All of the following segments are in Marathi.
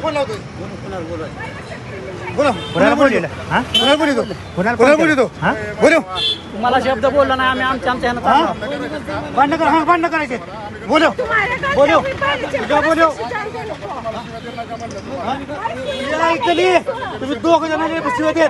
फोन लावतोय. बोला कोणाला बोलतो? कोणाला बोलतो? कोणाला बोलतो? बोलो. तुम्हाला शब्द बोलला नाही आम्ही आमच्या ह्यानं चाललो. भांडण कर, हा भांडण करायचे. बोलो बोलो बोलो. ऐकली तुम्ही दोघ जण बसले होते.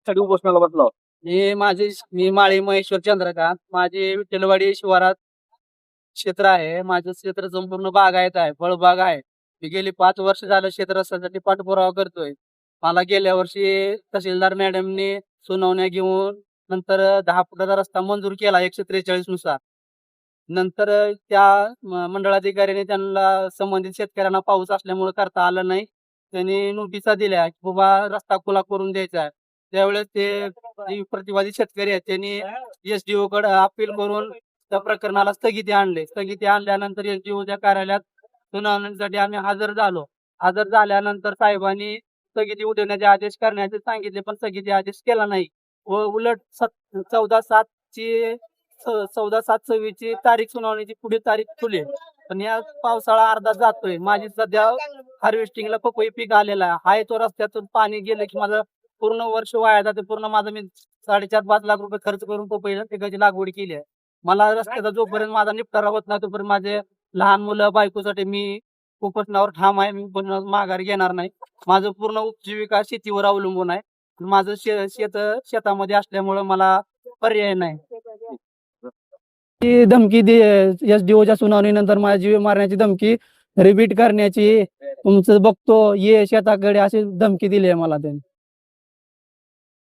उपोषणाला बसलो. मी माळी महेश्वर चंद्रकांत. माझी विठ्ठलवाडी शिवारात क्षेत्र आहे. माझं क्षेत्र संपूर्ण बागायत आहे, फळबाग आहे. मी गेली 5 वर्ष झालं क्षेत्रासाठी पाठपुरावा करतोय. मला गेल्या वर्षी तहसीलदार मॅडमने सुनावण्या घेऊन नंतर 10 फुटाचा रस्ता मंजूर केला 143 नुसार. नंतर त्या मंडळाधिकाऱ्याने त्यांना संबंधित शेतकऱ्यांना पाऊस असल्यामुळे करता आलं नाही. त्यांनी नोटिसा दिल्या की बाबा रस्ता खुला करून द्यायचा आहे. त्यावेळेस ते प्रतिवादी शेतकरी आहेत त्यांनी SDO कडे अपील करून त्या प्रकरणाला स्थगिती आणली. स्थगिती आणल्यानंतर SDOच्या कार्यालयात सुनावणीसाठी आम्ही हजर झालो. हजर झाल्यानंतर साहेबांनी स्थगिती उठवण्याचे आदेश करण्याचे सांगितले, पण स्थगिती आदेश केला नाही व उलट 14/7/26 ची तारीख सुनावणीची पुढे तारीख ठेवली. पण या पावसाळा अर्धा जातोय. माझी सध्या हार्वेस्टिंगला पपई पीक आलेला आहे. तो रस्त्यातून पाणी गेलं की माझं पूर्ण वर्ष वाया जाते. पूर्ण माझं मी 4.5-5 लाख रुपये खर्च करून पपई पिकाची लागवड केली आहे. मला रस्त्याचा जोपर्यंत माझा निपटारा होत नाही तोपर्यंत माझे लहान मुलं बायकोसाठी मी उपोषणावर ठाम आहे. मी पण माघार घेणार नाही. माझं पूर्ण उपजीविका शेतीवर अवलंबून आहे. माझं शेतामध्ये असल्यामुळे मला पर्याय नाही. धमकी SDOच्या सुनावणीनंतर माझा जीव मारण्याची धमकी, रिपीट करण्याची, तुमचं बघतो ये शेताकडे अशी धमकी दिली आहे मला त्यांनी.